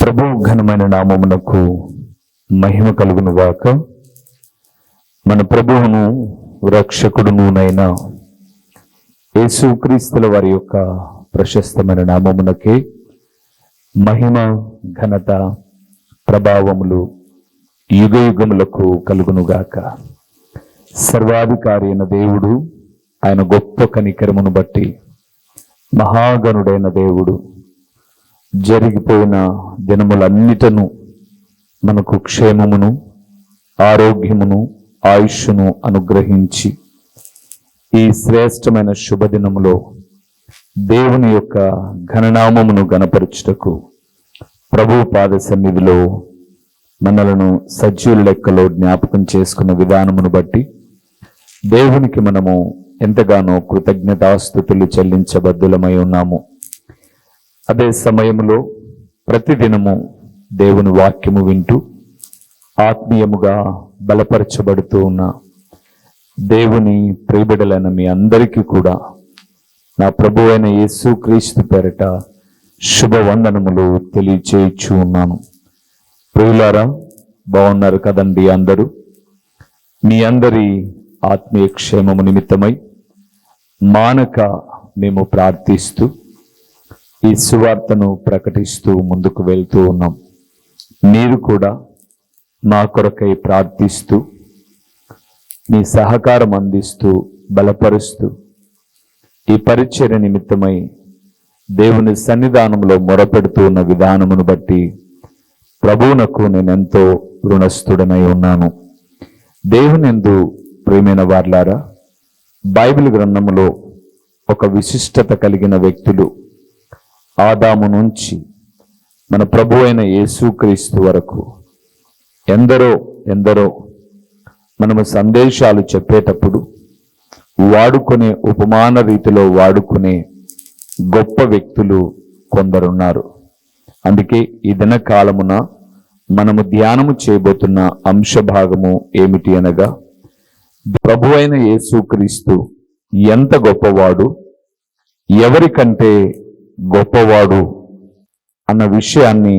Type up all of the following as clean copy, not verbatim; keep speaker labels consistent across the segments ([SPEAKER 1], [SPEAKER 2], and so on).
[SPEAKER 1] ప్రభు ఘనమైన నామమునకు మహిమ కలుగును గాక. మన ప్రభువును రక్షకుడునునైన యేసుక్రీస్తుల వారి యొక్క ప్రశస్తమైన నామమునకే మహిమ, ఘనత, ప్రభావములు యుగయుగములకు కలుగునుగాక. సర్వాధికారి అయిన దేవుడు, ఆయన గొప్ప కనికరమును బట్టి మహాగణుడైన దేవుడు జరిగిపోయిన దినములన్నిటను మనకు క్షేమమును, ఆరోగ్యమును, ఆయుష్ను అనుగ్రహించి ఈ శ్రేష్టమైన శుభదినములో దేవుని యొక్క ఘననామమును గణపరచుటకు ప్రభు పాద సన్నిధిలో మనలను సజీవుల లెక్కలో జ్ఞాపకం చేసుకున్న విధానమును బట్టి దేవునికి మనము ఎంతగానో కృతజ్ఞతాస్తుతులు చెల్లించబద్దులమై ఉన్నాము. అదే సమయంలో ప్రతిదినము దేవుని వాక్యము వింటూ ఆత్మీయముగా బలపరచబడుతూ ఉన్న దేవుని ప్రియబిడ్డలైన మీ అందరికీ కూడా నా ప్రభు అయిన యేసుక్రీస్తు పేరిట శుభవందనములు తెలియచేయచ్చు ఉన్నాను. ప్రియులారా, బాగున్నారు కదండి అందరూ? మీ అందరి ఆత్మీయ క్షేమము నిమిత్తమై మానక మేము ప్రార్థిస్తూ ఈ సువార్తను ప్రకటిస్తూ ముందుకు వెళ్తూ ఉన్నాం. మీరు కూడా మా కొరకై ప్రార్థిస్తూ మీ సహకారం అందిస్తూ బలపరుస్తూ ఈ పరిచర్య నిమిత్తమై దేవుని సన్నిధానంలో మొరపెడుతూ ఉన్న విధానమును బట్టి ప్రభువునకు నేనెంతో రుణస్థుడనై ఉన్నాను. దేవునియందు ప్రియమైన వార్లారా, బైబిల్ గ్రంథములో ఒక విశిష్టత కలిగిన వ్యక్తులు ఆదాము నుంచి మన ప్రభు అయిన యేసుక్రీస్తు వరకు ఎందరో మనము సందేశాలు చెప్పేటప్పుడు వాడుకునే ఉపమాన రీతిలో వాడుకునే గొప్ప వ్యక్తులు కొందరున్నారు. అందుకే ఈ దిన కాలమున మనము ధ్యానము చేయబోతున్న అంశభాగము ఏమిటి అనగా, ప్రభు అయిన యేసుక్రీస్తు ఎంత గొప్పవాడు, ఎవరికంటే గొప్పవాడు అన్న విషయాన్ని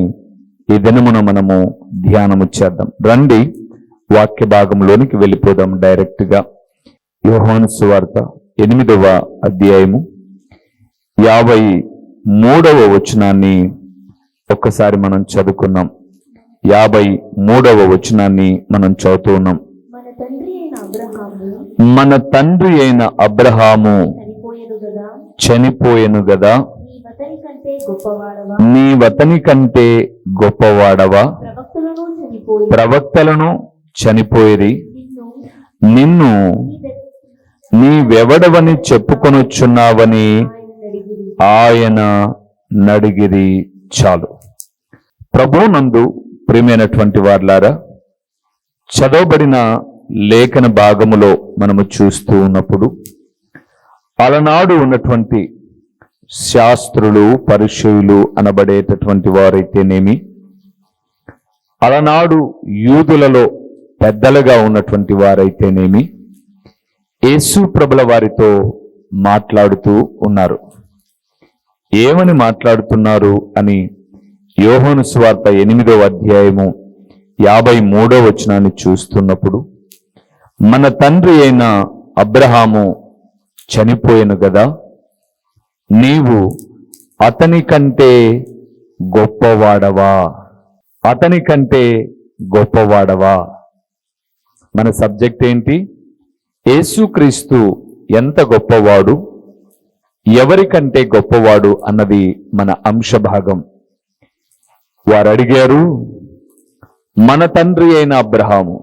[SPEAKER 1] ఈ దినమున మనము ధ్యానము చేద్దాం. రండి వాక్య భాగంలోనికి వెళ్ళిపోదాం డైరెక్ట్గా. యోహాను సువార్త 8వ అధ్యాయము 53వ వచనాన్ని ఒక్కసారి మనం చదువుకున్నాం. 53వ వచనాన్ని మనం చదువుతూ ఉన్నాం. మన తండ్రి అయిన అబ్రహాము చనిపోయెను గదా, నీవతని కంటే గొప్పవాడవా? ప్రవక్తలను చనిపోయిరి, నిన్ను నీవెవడవని చెప్పుకొనుచున్నావని ఆయన నడిగిరి. చాలు. ప్రభువునందు ప్రియమైనటువంటి వార్లారా, చదవబడిన లేఖన భాగములో మనము చూస్తూ ఉన్నప్పుడు అలనాడు ఉన్నటువంటి శాస్త్రులు, పరిసయ్యులు అనబడేటటువంటి వారైతేనేమి, అలనాడు యూదులలో పెద్దలుగా ఉన్నటువంటి వారైతేనేమి, యేసు ప్రభుల వారితో మాట్లాడుతూ ఉన్నారు. ఏమని మాట్లాడుతున్నారు అని యోహాను సువార్త 8వ అధ్యాయము 53వ వచనాన్ని చూస్తున్నప్పుడు, మన తండ్రి అయిన అబ్రహాము చనిపోయెను గదా, నీవు అతని కంటే గొప్పవాడవా? అతని కంటే గొప్పవాడవా? మన సబ్జెక్ట్ ఏంటి? యేసుక్రీస్తు ఎంత గొప్పవాడు, ఎవరికంటే గొప్పవాడు అన్నది మన అంశభాగం. వారు అడిగారు, మన తండ్రి అయిన అబ్రహాము,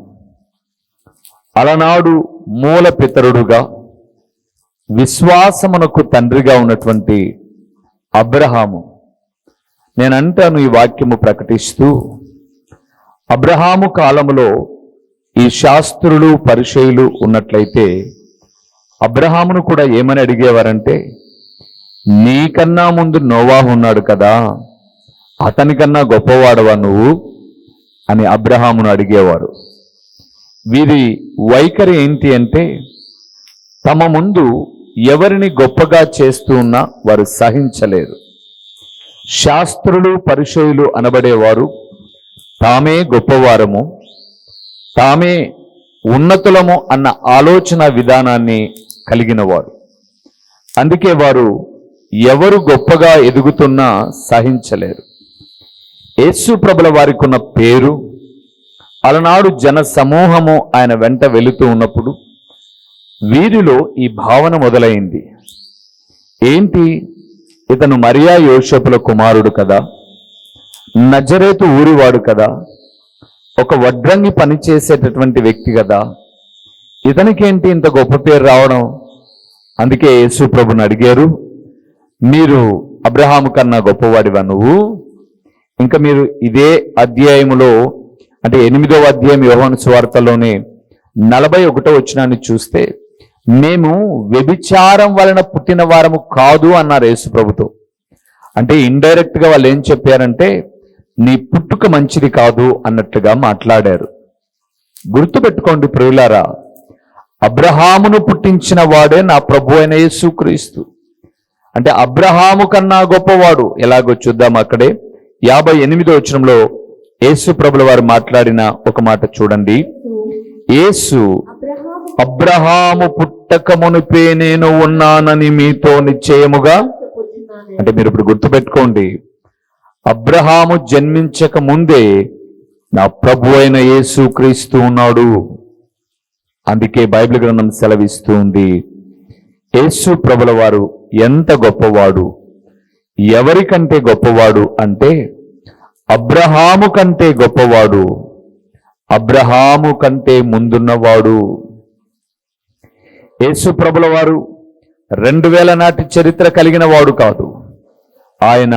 [SPEAKER 1] అలనాడు మూల పితరుడుగా విశ్వాసమునకు తండ్రిగా ఉన్నటువంటి అబ్రహాము. నేనంటాను ఈ వాక్యము ప్రకటిస్తూ, అబ్రహాము కాలములో ఈ శాస్త్రులు, పరిసయ్యులు ఉన్నట్లయితే అబ్రహామును కూడా ఏమని అడిగేవారంటే, నీకన్నా ముందు నోవాహు ఉన్నాడు కదా, అతనికన్నా గొప్పవాడవా నువ్వు అని అబ్రహామును అడిగేవారు. వీరి వైఖరి ఏంటి అంటే, తమ ముందు ఎవరిని గొప్పగా చేస్తూ ఉన్నా వారు సహించలేరు. శాస్త్రులు పరిచయులు అనబడేవారు తామే గొప్పవారము, తామే ఉన్నతులము అన్న ఆలోచన విధానాన్ని కలిగిన వారు. అందుకే వారు ఎవరు గొప్పగా ఎదుగుతున్నా సహించలేరు. యేసు ప్రభుల వారికి ఉన్న పేరు, అలనాడు జన సమూహము ఆయన వెంట వెళుతూ ఉన్నప్పుడు వీరిలో ఈ భావన మొదలైంది. ఏంటి, ఇతను మరియా యోసేపుల కుమారుడు కదా, నజరేతు ఊరివాడు కదా, ఒక వడ్రంగి పని చేసేటటువంటి వ్యక్తి కదా, ఇతనికేంటి ఇంత గొప్ప పేరు రావడం? అందుకే యేసు ప్రభుని అడిగారు, మీరు అబ్రహాము కన్నా గొప్పవాడివా నువ్వు? ఇంకా మీరు ఇదే అధ్యాయములో, అంటే 8వ అధ్యాయం యోహాను సువార్తలోనే 41వ వచనాన్ని చూస్తే, మేము వ్యభిచారం వలన పుట్టిన వారము కాదు అన్నారు యేసు ప్రభుతో. అంటే ఇండైరెక్ట్ గా వాళ్ళు ఏం చెప్పారంటే, నీ పుట్టుక మంచిది కాదు అన్నట్లుగా మాట్లాడారు. గుర్తుపెట్టుకోండి ప్రియులారా, అబ్రహామును పుట్టించిన వాడే నా ప్రభు అయిన యేసుక్రీస్తు. అంటే అబ్రహాము కన్నా గొప్పవాడు. ఎలాగో చూద్దాం. అక్కడే 58వ వచనంలో యేసు ప్రభుల వారు మాట్లాడిన ఒక మాట చూడండి. యేసు, అబ్రహాము పుట్టక మునిపే నేను ఉన్నానని మీతో నిశ్చయముగా. అంటే మీరు ఇప్పుడు గుర్తుపెట్టుకోండి, అబ్రహాము జన్మించక ముందే నా ప్రభు అయిన యేసుక్రీస్తు ఉన్నాడు. అందుకే బైబిల్ గ్రంథం సెలవిస్తూ ఉంది, యేసు ప్రభుల వారు ఎంత గొప్పవాడు, ఎవరికంటే గొప్పవాడు అంటే అబ్రహాము కంటే గొప్పవాడు, అబ్రహాము కంటే ముందున్నవాడు. యేసు ప్రభుల వారు 2000 నాటి చరిత్ర కలిగిన వాడు కాదు. ఆయన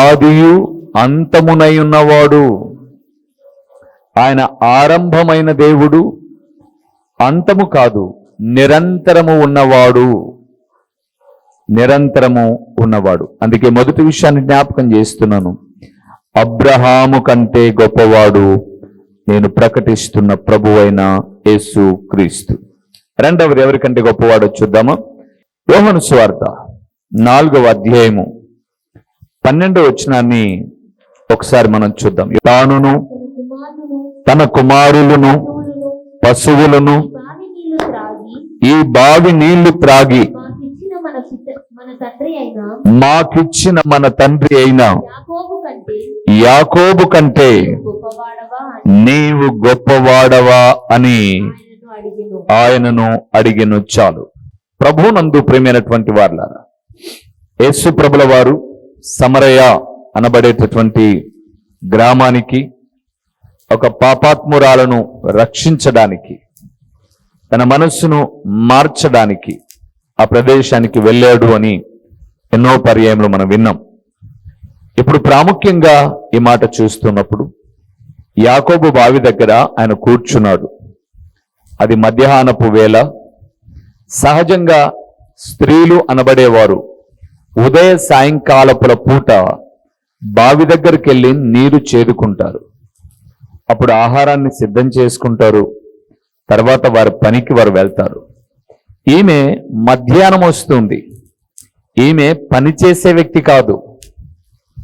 [SPEAKER 1] ఆదియు అంతమునై ఉన్నవాడు. ఆయన ఆరంభమైన దేవుడు, అంతము కాదు, నిరంతరము ఉన్నవాడు. నిరంతరము ఉన్నవాడు. అందుకే మొదటి విషయాన్ని జ్ఞాపకం చేస్తున్నాను, అబ్రహాము కంటే గొప్పవాడు నేను ప్రకటిస్తున్న ప్రభువైన యేసు క్రీస్తు. రెండవది ఎవరికంటే గొప్పవాడో చూద్దామా? యోహాను సువార్త 4వ అధ్యాయము 12వ వచనాన్ని ఒకసారి మనం చూద్దాం. తానును తన కుమారులను పశువులను ఈ బావి నీళ్లు త్రాగి మాకిచ్చిన మన తండ్రి అయిన యాకోబు కంటే నీవు గొప్పవాడవా అని ఆయనను అడిగెను. చాలు. ప్రభునందు ప్రియమైనటువంటి వారులారా, యేసు ప్రభుల వారు సమరయ అనబడేటటువంటి గ్రామానికి ఒక పాపాత్మురాలను రక్షించడానికి, తన మనస్సును మార్చడానికి ఆ ప్రదేశానికి వెళ్ళాడు అని ఎన్నో పర్యాయములు మనం విన్నాం. ఇప్పుడు ప్రాముఖ్యంగా ఈ మాట చూస్తున్నప్పుడు యాకోబు బావి దగ్గర ఆయన కూర్చున్నాడు. అది మధ్యాహ్నపు వేళ. సహజంగా స్త్రీలు అనబడేవారు ఉదయ సాయంకాలపుల పూట బావి దగ్గరికి వెళ్ళి నీరు చేదుకుంటారు. అప్పుడు ఆహారాన్ని సిద్ధం చేసుకుంటారు. తర్వాత వారి పనికి వారు వెళ్తారు. ఈమె మధ్యాహ్నం వస్తుంది. ఈమె పని చేసే వ్యక్తి కాదు,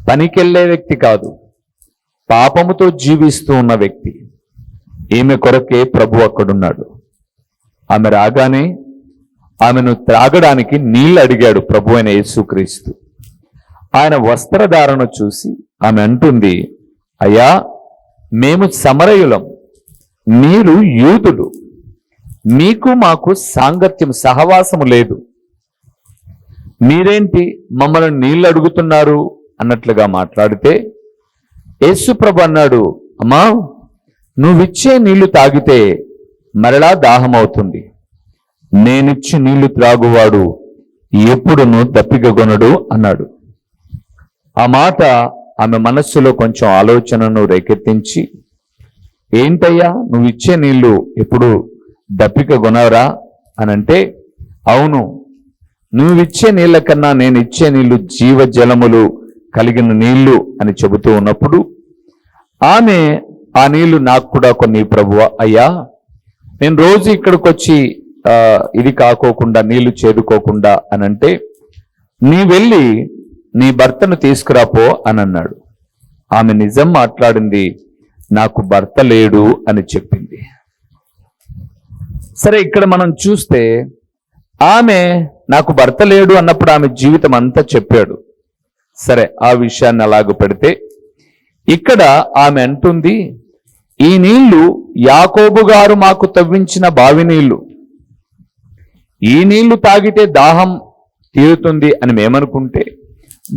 [SPEAKER 1] పనికెళ్ళే వ్యక్తి కాదు, పాపముతో జీవిస్తూ ఉన్న వ్యక్తి. ఈమె కొరకే ప్రభు అక్కడున్నాడు. ఆమె రాగానే ఆమెను త్రాగడానికి నీళ్లు అడిగాడు ప్రభు అయిన యేసుక్రీస్తు. ఆయన వస్త్రధారణ చూసి ఆమె అంటుంది, అయ్యా, మేము సమరయులం, మీరు యూదులు, మీకు మాకు సాంగత్యం సహవాసము లేదు, మీరేంటి మమ్మల్ని నీళ్లు అడుగుతున్నారు అన్నట్లుగా మాట్లాడితే యేసు ప్రభు అన్నాడు, అమ్మా, నువ్విచ్చే నీళ్లు తాగితే మరలా దాహం అవుతుంది. నేనిచ్చి నీళ్లు త్రాగువాడు ఎప్పుడును దప్పికగొనడు అన్నాడు. ఆ మాట ఆమె మనస్సులో కొంచెం ఆలోచనను రేకెత్తించి, ఏంటయ్యా నువ్వు ఇచ్చే నీళ్లు ఎప్పుడు దప్పికగొనవరా అనంటే, అవును, నువ్విచ్చే నీళ్ల కన్నా నేను ఇచ్చే నీళ్లు జీవజలములు కలిగిన నీళ్లు అని చెబుతూ ఉన్నప్పుడు ఆమె, ఆ నీళ్లు నాకు కూడా కొన్ని ప్రభువా. అయ్యా, నేను రోజు ఇక్కడికి వచ్చి ఇది కాకోకుండా నీళ్లు చేదుకోకుండా అనంటే, నీ వెళ్ళి నీ భర్తను తీసుకురాపో అని అన్నాడు. ఆమె నిజం మాట్లాడింది, నాకు భర్త లేడు అని చెప్పింది. సరే, ఇక్కడ మనం చూస్తే ఆమె నాకు భర్త లేడు అన్నప్పుడు ఆమె జీవితం అంతా చెప్పాడు. సరే, ఆ విషయాన్ని అలాగ పెడితే ఇక్కడ ఆమె అంటుంది, ఈ నీళ్లు యాకోబు గారు మాకు తవ్వించిన బావి నీళ్లు, ఈ నీళ్లు తాగితే దాహం తీరుతుంది అని మేమనుకుంటే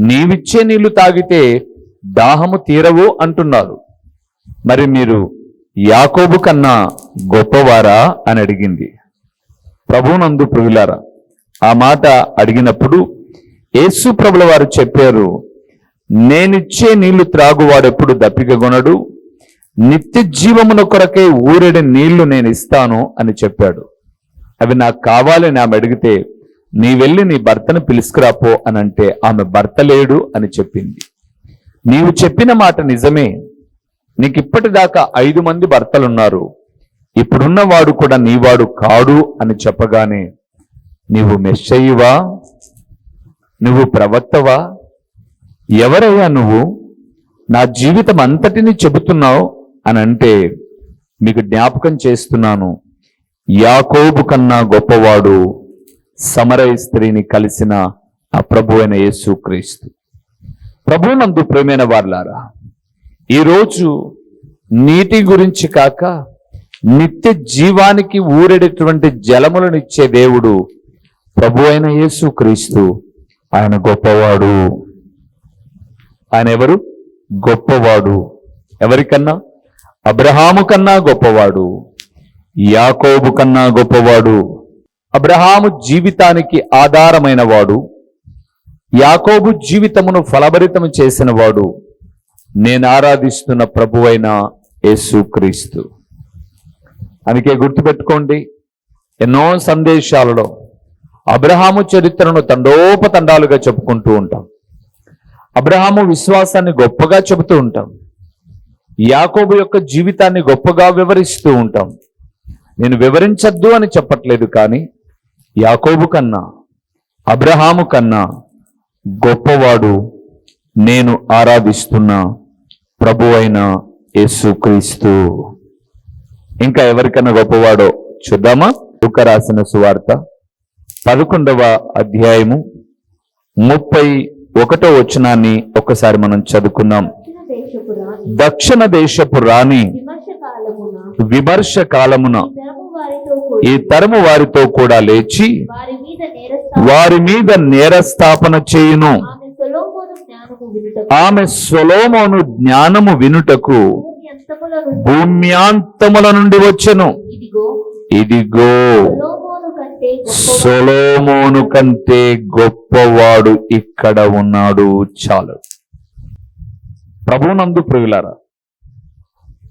[SPEAKER 1] నీవిచ్చే నీళ్లు తాగితే దాహము తీరవు అంటున్నారు. మరి మీరు యాకోబు కన్నా గొప్పవారా అని అడిగింది. ప్రభువునందు ప్రియులారా, ఆ మాట అడిగినప్పుడు యేసు ప్రభుల వారు చెప్పారు, నేనిచ్చే నీళ్లు త్రాగువాడెప్పుడు దప్పికగొనడు, నిత్య జీవమున కొరకే ఊరెడి నీళ్లు నేను ఇస్తాను అని చెప్పాడు. అవి నాకు కావాలని ఆమె అడిగితే, నీ వెళ్ళి నీ భర్తను పిలుసుకురాపో అని అంటే ఆమె భర్త లేడు అని చెప్పింది. నీవు చెప్పిన మాట నిజమే, నీకు ఇప్పటిదాకా 5 మంది భర్తలున్నారు, ఇప్పుడున్నవాడు కూడా నీవాడు కాడు అని చెప్పగానే, నీవు మెస్సయ్యవా, నువ్వు ప్రవక్తవా, ఎవరయ్యా నువ్వు, నా జీవితం అంతటిని చెబుతున్నావు అని అంటే, మీకు జ్ఞాపకం చేస్తున్నాను, యాకోబు కన్నా గొప్పవాడు సమరయ స్త్రీని కలిసిన ఆ ప్రభు అయిన యేసుక్రీస్తు. ప్రభువునందు ప్రియమైన వారలారా, ఈరోజు నీటి గురించి కాక నిత్య జీవానికి ఊరెడేటువంటి జలములను ఇచ్చే దేవుడు ప్రభు అయిన యేసుక్రీస్తు. ఆయన గొప్పవాడు. ఆయన ఎవరు? గొప్పవాడు. ఎవరికన్నా? అబ్రహాము కన్నా గొప్పవాడు, యాకోబు కన్నా గొప్పవాడు. అబ్రహాము జీవితానికి ఆధారమైన వాడు, యాకోబు జీవితమును ఫలభరితము చేసిన వాడు నేను ఆరాధిస్తున్న ప్రభువైన యేసుక్రీస్తు. అందుకే గుర్తుపెట్టుకోండి, ఎన్నో సందేశాలలో అబ్రహాము చరిత్రను తండోపతండాలుగా చెప్పుకుంటూ ఉంటాం. అబ్రహాము విశ్వాసాన్ని గొప్పగా చెబుతూ ఉంటాం. యాకోబు యొక్క జీవితాన్ని గొప్పగా వివరిస్తూ ఉంటాం. నేను వివరించద్దు అని చెప్పట్లేదు, కానీ యాకోబు కన్నా అబ్రహాము కన్నా గొప్పవాడు నేను ఆరాధిస్తున్న ప్రభు అయిన యేసుక్రీస్తు. ఇంకా ఎవరికన్నా గొప్పవాడో చూద్దామా? లూకా రాసిన సువార్త 11వ అధ్యాయము 31వ వచనాన్ని ఒక్కసారి మనం చదువుకుందాం. దక్షిణ దేశపు రాణి విమర్శ కాలమున ఈ తరము వారితో కూడా లేచి వారి మీద నేరస్థాపన చేయును. ఆమె సొలొమోను జ్ఞానము వినుటకు భూమ్యాంతముల నుండి వచ్చెను. ఇదిగో సొలొమోను కంటే గొప్పవాడు ఇక్కడ ఉన్నాడు. చాలు. ప్రభువునందు ప్రియులారా,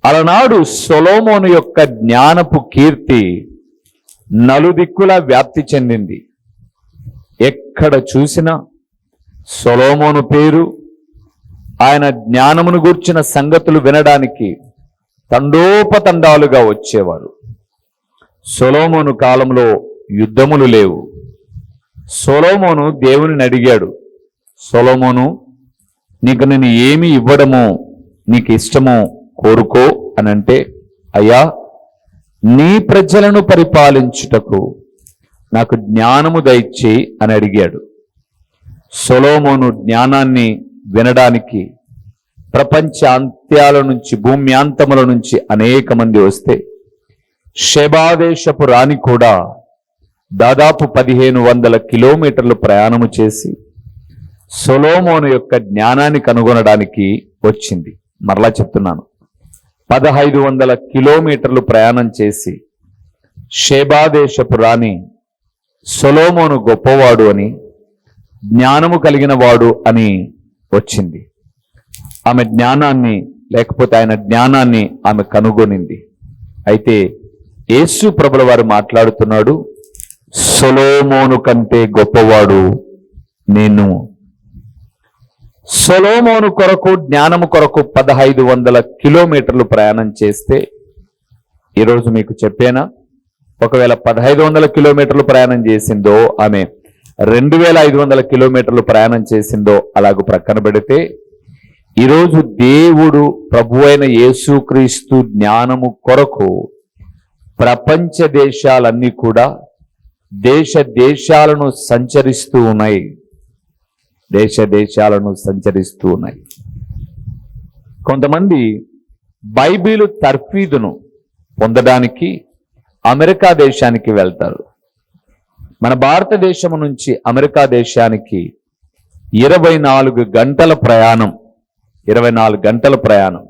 [SPEAKER 1] అలనాడు సొలొమోను యొక్క జ్ఞానపు కీర్తి నలుదిక్కులా వ్యాప్తి చెందింది. ఎక్కడ చూసినా సొలొమోను పేరు, ఆయన జ్ఞానమును గూర్చిన సంగతులు వినడానికి తండోపతండాలుగా వచ్చేవారు. సొలొమోను కాలంలో యుద్ధములు లేవు. సొలొమోను దేవునిని అడిగాడు, సొలొమోను, నీకు నేను ఏమి ఇవ్వడమో నీకు ఇష్టమో కోరుకో అని అంటే, అయ్యా, నీ ప్రజలను పరిపాలించుటకు నాకు జ్ఞానము దయచేయి అని అడిగాడు. సొలొమోను జ్ఞానాన్ని వినడానికి ప్రపంచ అంత్యాల నుంచి, భూమ్యాంతముల నుంచి అనేక మంది వస్తే షెబాదేశపు రాణి కూడా దాదాపు 1500 కిలోమీటర్లు ప్రయాణము చేసి సొలొమోను యొక్క జ్ఞానాన్ని కనుగొనడానికి వచ్చింది. మరలా చెప్తున్నాను, 1500 కిలోమీటర్లు ప్రయాణం చేసి షెబాదేశపు రాణి సొలొమోను గొప్పవాడు అని, జ్ఞానము కలిగిన వాడు అని వచ్చింది. ఆమె జ్ఞానాన్ని, లేకపోతే ఆయన జ్ఞానాన్ని ఆమె కనుగొనింది. అయితే యేసు ప్రభుల వారు మాట్లాడుతున్నాడు, సొలొమోను కంటే గొప్పవాడు నేను. సొలొమోను కొరకు, జ్ఞానము కొరకు 1500 కిలోమీటర్లు ప్రయాణం చేస్తే, ఈరోజు మీకు చెప్పేనా, ఒకవేళ 1500 కిలోమీటర్లు ప్రయాణం చేసిందో ఆమె 2500 కిలోమీటర్లు ప్రయాణం చేసిందో అలాగూ ప్రక్కన పెడితే, ఈరోజు దేవుడు ప్రభువైన యేసుక్రీస్తు జ్ఞానము కొరకు ప్రపంచ దేశాలన్నీ కూడా దేశాలను సంచరిస్తూ ఉన్నాయి. దేశాలను సంచరిస్తూ ఉన్నాయి. కొంతమంది బైబిలు తర్ఫీదును పొందడానికి అమెరికా దేశానికి వెళ్తారు. మన భారతదేశం నుంచి అమెరికా దేశానికి 24 గంటల ప్రయాణం. 24 గంటల ప్రయాణం.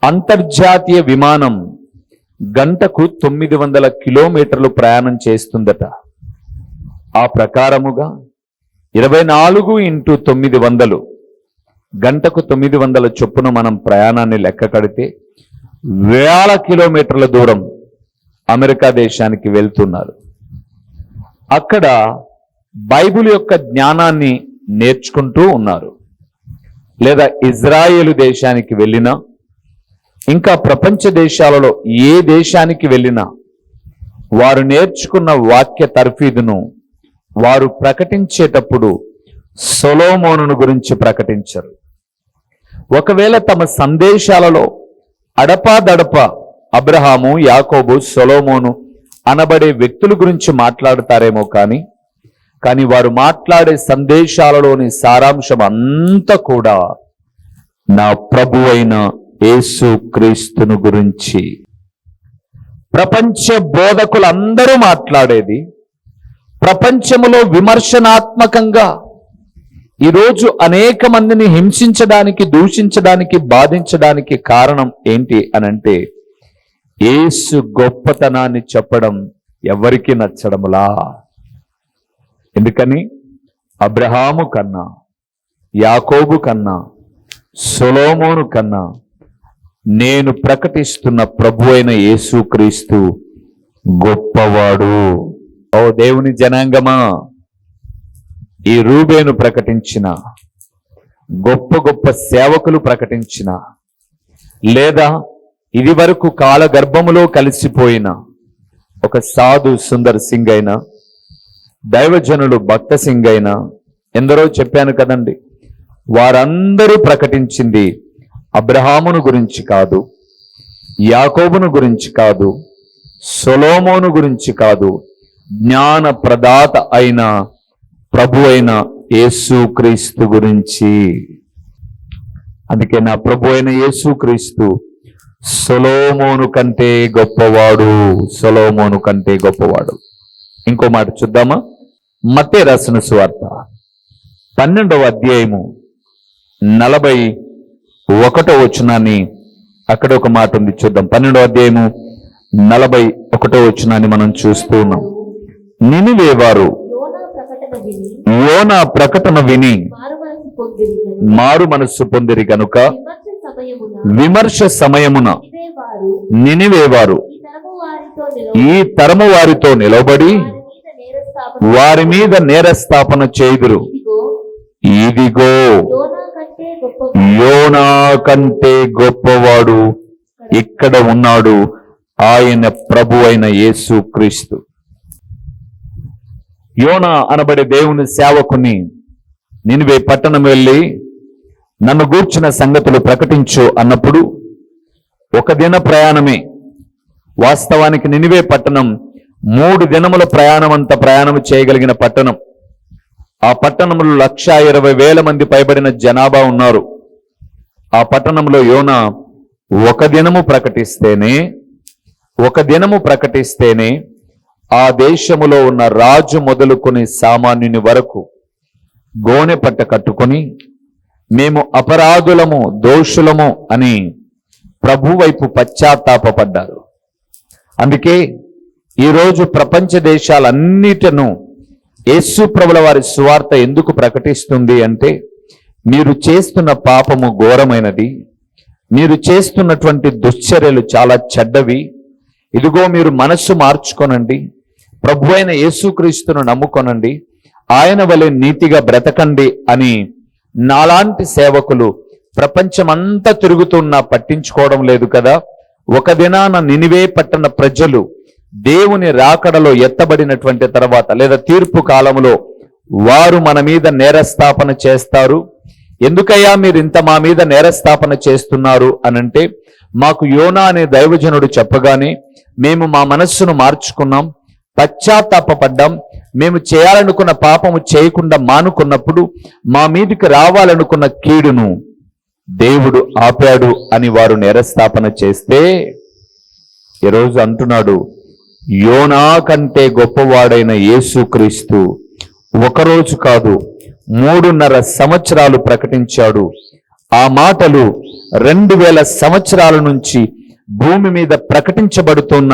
[SPEAKER 1] అంతర్జాతీయ విమానం గంటకు 900 కిలోమీటర్లు ప్రయాణం చేస్తుందట. ఆ ప్రకారముగా 24 × 900 గంటకు 900 చొప్పున మనం ప్రయాణాన్ని లెక్క కడితే వేల కిలోమీటర్ల దూరం అమెరికా దేశానికి వెళ్తున్నారు. అక్కడ బైబిల్ యొక్క జ్ఞానాన్ని నేర్చుకుంటూ ఉన్నారు. లేదా ఇజ్రాయేలు దేశానికి వెళ్ళినా, ఇంకా ప్రపంచ దేశాలలో ఏ దేశానికి వెళ్ళినా వారు నేర్చుకున్న వాక్య తర్ఫీదును వారు ప్రకటించేటప్పుడు సొలొమోనును గురించి ప్రకటించరు. ఒకవేళ తమ సందేశాలలో అడపాదడప అబ్రహాము, యాకోబు, సొలొమోను అనబడే వ్యక్తుల గురించి మాట్లాడతారేమో కానీ వారు మాట్లాడే సందేశాలలోని సారాంశం అంతా కూడా నా ప్రభువైన యేసుక్రీస్తును గురించి. ప్రపంచ బోధకులందరూ మాట్లాడేది ప్రపంచములో విమర్శనాత్మకంగా ఈరోజు అనేక మందిని హింసించడానికి, దూషించడానికి, బాధించడానికి కారణం ఏంటి అనంటే యేసు గొప్పతనాన్ని చెప్పడం ఎవరికి నచ్చడములా. ఎందుకని అబ్రహాము కన్నా, యాకోబు కన్నా, సొలొమోను కన్నా నేను ప్రకటిస్తున్న ప్రభువైన యేసుక్రీస్తు గొప్పవాడు. ఓ దేవుని జనాంగమా, ఈ రూబేను ప్రకటించిన, గొప్ప గొప్ప సేవకులు ప్రకటించిన, లేదా ఇది వరకు కాలగర్భములో కలిసిపోయిన ఒక సాధు సుందర్ సింగ్ అయినా, దైవజనులు భక్త సింగ్ అయినా, ఎందరో చెప్పాను కదండి, వారందరూ ప్రకటించింది అబ్రహామును గురించి కాదు, యాకోబును గురించి కాదు, సొలొమోను గురించి కాదు, జ్ఞాన ప్రదాత అయిన ప్రభు అయిన యేసుక్రీస్తు గురించి. అందుకే నా ప్రభు అయిన యేసుక్రీస్తు సొలొమోను కంటే గొప్పవాడు. సొలొమోను కంటే గొప్పవాడు. ఇంకో మాట చూద్దామా? మత్తయి రాసిన సువార్త 12వ అధ్యాయము 41వ వచనాన్ని, అక్కడ ఒక మాట ఉంది, చూద్దాం. 12వ అధ్యాయము 41వ వచనాన్ని మనం చూస్తూ ఉన్నాం. నినివే వారు యోనా ప్రకటన విని మారు మనస్సు పొందిరి గనుక విమర్శ సమయమున నినివే వారు ఈ తరము వారితో నిలబడి వారి మీద నేరస్థాపన చేయుదురు. ఇదిగో యోనా కంటే గొప్పవాడు ఇక్కడ ఉన్నాడు, ఆయన ప్రభు అయిన యేసుక్రీస్తు. యోనా అనబడే దేవుని సేవకుని నినివే పట్టణం వెళ్ళి నన్ను గూర్చిన సంగతులు ప్రకటించు అన్నప్పుడు ఒక దిన ప్రయాణమే. వాస్తవానికి నినివే పట్టణం 3 దినముల ప్రయాణం చేయగలిగిన పట్టణం. ఆ పట్టణంలో 1,20,000 మంది పైబడిన జనాభా ఉన్నారు. ఆ పట్టణంలో యోనా ఒక దినము ప్రకటిస్తేనే ఆ దేశములో ఉన్న రాజు మొదలుకొని సామాన్యుని వరకు గోనె పట్ట కట్టుకొని మేము అపరాధులము, దోషులము అని ప్రభు వైపు పశ్చాత్తాపడ్డారు. అందుకే ఈరోజు ప్రపంచ దేశాలన్నిటిను యేసు ప్రభుల వారి సువార్త ఎందుకు ప్రకటిస్తుంది అంటే, మీరు చేస్తున్న పాపము ఘోరమైనది, మీరు చేస్తున్నటువంటి దుశ్చర్యలు చాలా చెడ్డవి, ఇదిగో మీరు మనస్సు మార్చుకొనండి, ప్రభు అయిన యేసుక్రీస్తును నమ్ముకొనండి, ఆయన వలె నీతిగా బ్రతకండి అని నాలాంటి సేవకులు ప్రపంచమంతా తిరుగుతున్నా పట్టించుకోవడం లేదు కదా. ఒక దినాన నినివే పట్టణ ప్రజలు దేవుని రాకడలో ఎత్తబడినటువంటి తర్వాత, లేదా తీర్పు కాలంలో వారు మన మీద నేరస్థాపన చేస్తారు. ఎందుకయ్యా మీరు ఇంత మా మీద నేరస్థాపన చేస్తున్నారు అనంటే, మాకు యోనా అనే దైవజనుడు చెప్పగానే మేము మా మనస్సును మార్చుకున్నాం, పశ్చాత్తాపడ్డాం. మేము చేయాలనుకున్న పాపము చేయకుండా మానుకున్నప్పుడు మా మీదికి రావాలనుకున్న కీడును దేవుడు ఆపాడు అని వారు నేరస్థాపన చేస్తే, ఈరోజు అంటున్నాడు, యోనా కంటే గొప్పవాడైన యేసుక్రీస్తు ఒకరోజు కాదు 3.5 సంవత్సరాలు ప్రకటించాడు. ఆ మాటలు 2000 సంవత్సరాల నుంచి భూమి మీద ప్రకటించబడుతున్న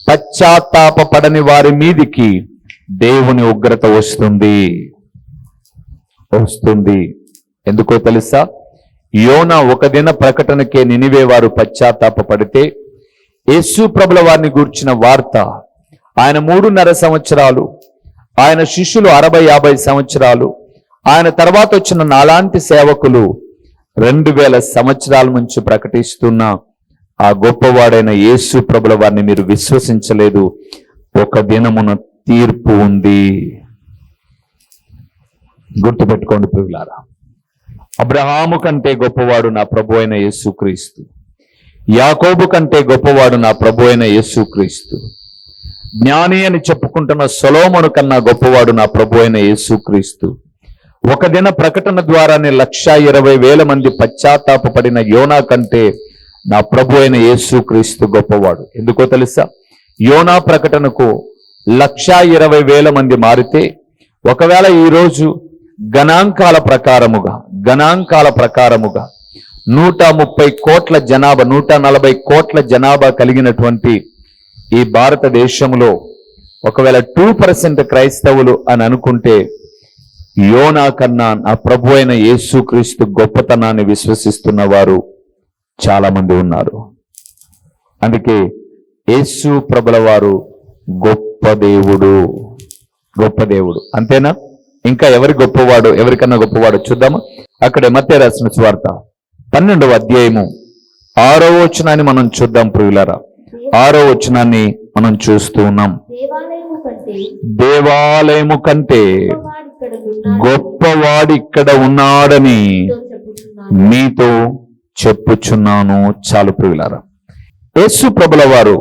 [SPEAKER 1] పశ్చాత్తాపపడని వారి మీదికి దేవుని ఉగ్రత వస్తుంది. ఎందుకో తెలుసా? యోనా ఒక దిన ప్రకటనకే నినివే వారు పశ్చాత్తాపపడితే, యేసు ప్రభుల వారిని గూర్చిన వార్త ఆయన 3.5 సంవత్సరాలు, ఆయన శిష్యులు 60-50 సంవత్సరాలు, ఆయన తర్వాత వచ్చిన నాలాంటి సేవకులు 2000 సంవత్సరాల నుంచి ప్రకటిస్తున్న ఆ గొప్పవాడైన యేసు ప్రభుల వారిని మీరు విశ్వసించలేదు. ఒక దినమున తీర్పు ఉంది. గుర్తుపెట్టుకోండి ప్రియులారా, అబ్రహాము కంటే గొప్పవాడు నా ప్రభు అయిన యేసుక్రీస్తు, యాకోబు కంటే గొప్పవాడు నా ప్రభు అయిన యేసుక్రీస్తు, జ్ఞాని అని చెప్పుకుంటున్న సొలొమోను కన్నా గొప్పవాడు నా ప్రభు అయిన యేసుక్రీస్తు. ఒక దిన ప్రకటన ద్వారానే 120,000 మంది పశ్చాత్తాపపడిన యోనా కంటే నా ప్రభు అయిన యేసుక్రీస్తు గొప్పవాడు. ఎందుకో తెలుసా? యోనా ప్రకటనకు 120,000 మంది మారితే, ఒకవేళ ఈరోజు గణాంకాల ప్రకారముగా 130 కోట్ల జనాభా, 140 కోట్ల జనాభా కలిగినటువంటి ఈ భారతదేశంలో ఒకవేళ 2% క్రైస్తవులు అని అనుకుంటే, యోనా కన్నా నా ప్రభు అయిన యేసుక్రీస్తు గొప్పతనాన్ని విశ్వసిస్తున్న వారు చాలా మంది ఉన్నారు. అందుకే యేసు ప్రభుల వారు గొప్ప దేవుడు. అంతేనా? ఇంకా ఎవరి గొప్పవాడు, ఎవరికన్నా గొప్పవాడు చూద్దామా? అక్కడే మత్తయి రాసిన సువార్త 12వ అధ్యాయము 6వ వచనాన్ని మనం చూద్దాం ప్రియులారా. 6వ వచనాన్ని మనం చూస్తూ ఉన్నాం. దేవాలయము కంటే గొప్పవాడు ఇక్కడ ఉన్నాడని మీతో చెప్పుచున్నాను. చాలు ప్రియులారా, యేసు ప్రభుల వారు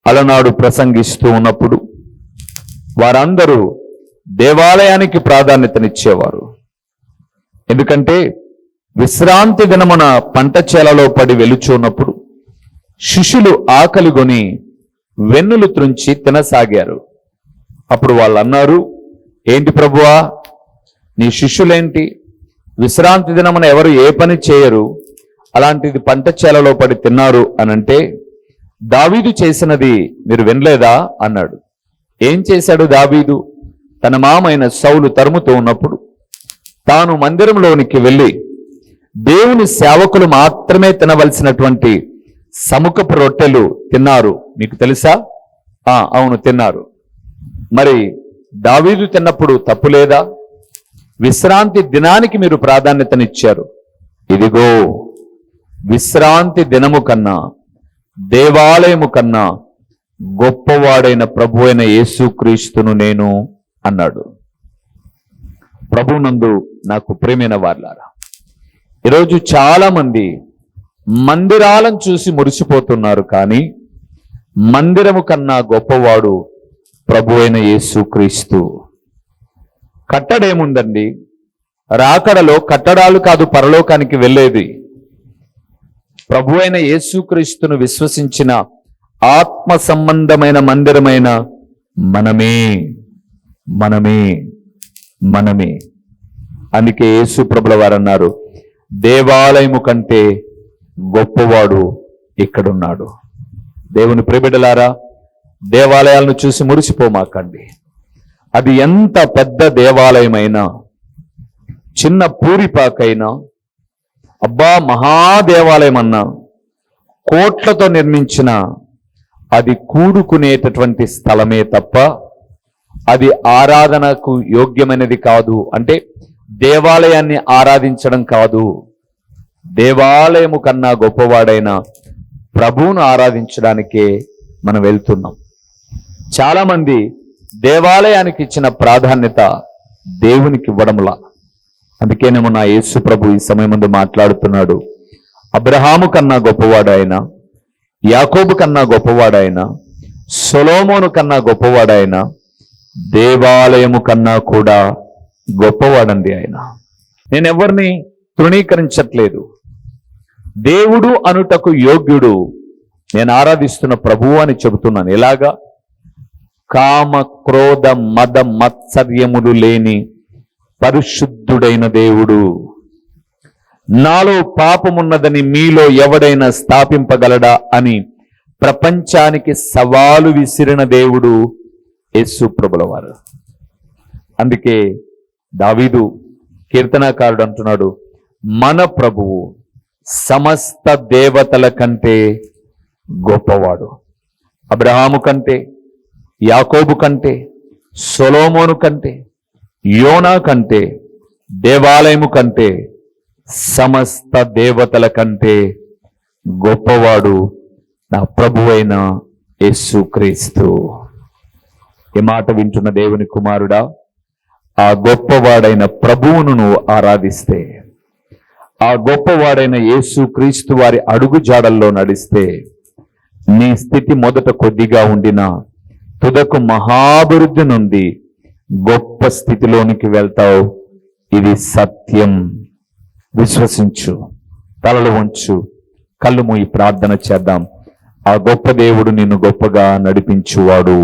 [SPEAKER 1] అలనాడు ప్రసంగిస్తూ ఉన్నప్పుడు వారందరూ దేవాలయానికి ప్రాధాన్యతనిచ్చేవారు. ఎందుకంటే విశ్రాంతి దినమున పంట చేలలో పడి వెలుచున్నప్పుడు శిష్యులు ఆకలిగొని వెన్నులు త్రుంచి తినసాగారు. అప్పుడు వాళ్ళు అన్నారు, ఏంటి ప్రభువా, నీ శిష్యులేంటి విశ్రాంతి దినమున ఎవరు ఏ పని చేయరు, అలాంటిది పంట చేలలో పడి తిన్నారు అనంటే, దావీదు చేసినది మీరు వినలేదా అన్నాడు. ఏం చేశాడు దావీదు? తన మామైన సౌలు తరుముతూ ఉన్నప్పుడు తాను మందిరంలోనికి వెళ్ళి దేవుని సేవకులు మాత్రమే తినవలసినటువంటి సముఖపు రొట్టెలు తిన్నారు. మీకు తెలుసా? అవును, తిన్నారు. మరి దావీదు తిన్నప్పుడు తప్పు లేదా? విశ్రాంతి దినానికి మీరు ప్రాధాన్యతనిచ్చారు. ఇదిగో విశ్రాంతి దినము కన్నా దేవాలయము కన్నా గొప్పవాడైన ప్రభు అయిన యేసుక్రీస్తును నేను అన్నాడు. ప్రభునందు నాకు ప్రియమైన వారలారా, ఈరోజు చాలా మంది మందిరాలను చూసి మురిసిపోతున్నారు, కానీ మందిరము కన్నా గొప్పవాడు ప్రభు అయిన యేసుక్రీస్తు. కట్టడేముందండి? రాకడలో కట్టడాలు కాదు పరలోకానికి వెళ్ళేది. ప్రభు అయిన యేసుక్రీస్తును విశ్వసించిన ఆత్మ సంబంధమైన మందిరమైన మనమే. అందుకే యేసు ప్రభుల వారు అన్నారు, దేవాలయము కంటే గొప్పవాడు ఇక్కడున్నాడు. దేవుని ప్రియబిడ్డలారా, దేవాలయాలను చూసి మురిసిపోమాకండి. అది ఎంత పెద్ద దేవాలయమైనా, చిన్న పూరిపాకైనా, అబ్బా మహాదేవాలయం అన్నా, కోట్లతో నిర్మించిన అది కూడుకునేటటువంటి స్థలమే తప్ప అది ఆరాధనకు యోగ్యమైనది కాదు. అంటే దేవాలయాన్ని ఆరాధించడం కాదు. దేవాలయము కన్నా గొప్పవాడైన ప్రభువును ఆరాధించడానికే మనం వెళ్తున్నాం. చాలామంది దేవాలయానికి ఇచ్చిన ప్రాధాన్యత దేవునికి ఇవ్వడంలా. అందుకేనేమో నా యేసు ప్రభు ఈ సమయం ముందు మాట్లాడుతున్నాడు. అబ్రహాము కన్నా గొప్పవాడాయన, యాకోబు కన్నా గొప్పవాడాయన, సొలొమోను కన్నా గొప్పవాడాయన, దేవాలయము కన్నా కూడా గొప్పవాడండి ఆయన. నేను ఎవరిని తృణీకరించట్లేదు. దేవుడు అనుటకు యోగ్యుడు నేను ఆరాధిస్తున్న ప్రభువు అని చెబుతున్నాను. ఎలాగా? కామ క్రోధ మద మత్సర్యములు లేని పరిశుద్ధుడైన దేవుడు. నాలో పాపమున్నదని మీలో ఎవడైనా స్థాపింపగలడా అని ప్రపంచానికి సవాలు విసిరిన దేవుడు యేసు ప్రభుల వారు. అందుకే దావీదు కీర్తనాకారుడు అంటున్నాడు, మన ప్రభువు సమస్త దేవతల కంటే గొప్పవాడు. అబ్రహాము కంటే, యాకోబు కంటే, సొలొమోను కంటే, యోనా కంటే, దేవాలయము కంటే, సమస్త దేవతల కంటే గొప్పవాడు నా ప్రభువైన యేసుక్రీస్తు. ఈ మాట వింటున్న దేవుని కుమారుడా, ఆ గొప్పవాడైన ప్రభువును నువ్వు ఆరాధిస్తే, ఆ గొప్పవాడైన యేసుక్రీస్తు వారి అడుగు జాడల్లో నడిస్తే, నీ స్థితి మొదట కొద్దిగా ఉండినా తుదకు మహాభివృద్ధి నుండి గొప్ప స్థితిలోనికి వెళ్తావు. ఇది సత్యం. విశ్వసించు. తలలు వంచు, కళ్ళు మూయి ప్రార్థన చేద్దాం. ఆ గొప్ప దేవుడు నిన్ను గొప్పగా నడిపించువాడు.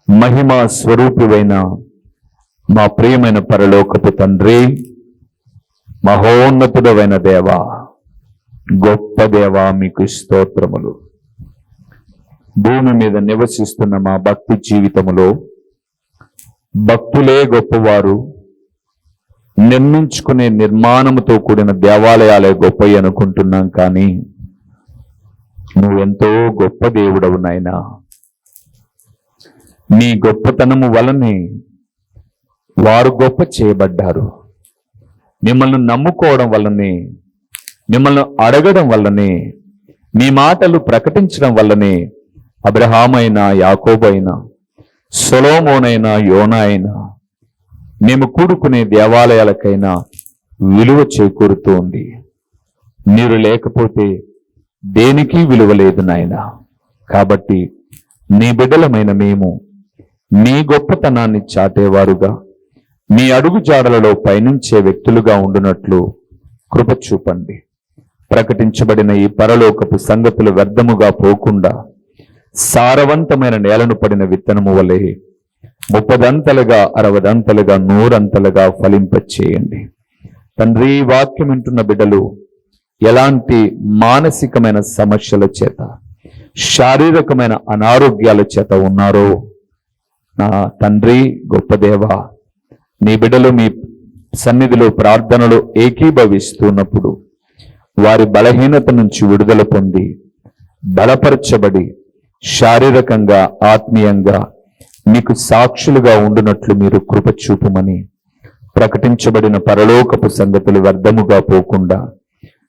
[SPEAKER 1] మహిమ స్వరూపివైన మా ప్రియమైన పరలోకపు తండ్రి, మహోన్నతుడమైన దేవా, గొప్ప దేవా, మీకు స్తోత్రములు. భూమి మీద నివసిస్తున్న మా భక్తి జీవితములో భక్తులే గొప్పవారు, నిర్మించుకునే నిర్మాణముతో కూడిన దేవాలయాలే గొప్పవి అనుకుంటున్నాం. కానీ నువ్వెంతో గొప్ప దేవుడవు నాయనా. నీ గొప్పతనము వలనే వారు గొప్ప చేయబడ్డారు. మిమ్మల్ని నమ్ముకోవడం వల్లనే, మిమ్మల్ని అడగడం వల్లనే, మీ మాటలు ప్రకటించడం వల్లనే అబ్రహామైనా, యాకోబైనా, సొలొమోనైనా, యోనా అయినా మేము కూడుకునే దేవాలయాలకైనా విలువ చేకూరుతోంది. మీరు లేకపోతే దేనికి విలువ లేదు నాయన. కాబట్టి నీ బిడ్డలమైన మేము మీ గొప్పతనాన్ని చాటేవారుగా, మీ అడుగు జాడలలో పయనించే వ్యక్తులుగా ఉండునట్లు కృప చూపండి. ప్రకటించబడిన ఈ పరలోకపు సంగతులు వ్యర్థముగా పోకుండా సారవంతమైన నేలను పడిన విత్తనము వలె 30 60 100 ఫలింపచేయండి. తండ్రి, వాక్యం వింటున్న బిడ్డలు ఎలాంటి మానసికమైన సమస్యల చేత, శారీరకమైన అనారోగ్యాల చేత ఉన్నారో నా తండ్రి, గొప్ప దేవా, నీ బిడ్డలు మీ సన్నిధిలో ప్రార్థనలో ఏకీభవిస్తున్నప్పుడు వారి బలహీనత నుంచి విడుదల పొంది బలపరచబడి శారీరకంగా, ఆత్మీయంగా మీకు సాక్షులుగా ఉండునట్లు మీరు కృప చూపుమని, ప్రకటించబడిన పరలోకపు సంగతులు వ్యర్థముగా పోకుండా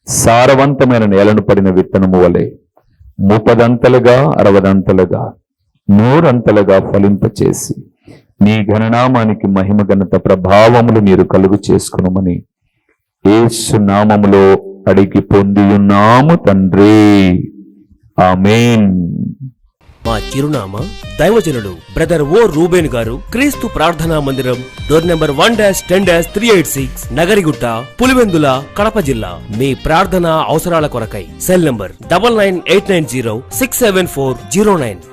[SPEAKER 1] సారవంతమైన నేలను పడిన విత్తనము వలె 30 60 100 ఫలింపచేసి నీ ఘననామానికి మహిమ ఘనత ప్రభావములు మీరు కలుగు చేసుకునమని యేసు నామములో అడిగి పొందియున్నాము తండ్రి. ఆమేన్.
[SPEAKER 2] మా చిరునామా దైవజనులు బ్రదర్ ఓ రూబేన్ గారు, క్రీస్తు ప్రార్థనా మందిరం, డోర్ నెంబర్ 1-10-386, నగరిగుట్ట, పులివెందుల, కడప జిల్లా. మీ ప్రార్థనా అవసరాల కొరకై సెల్ నంబర్ 9989067409.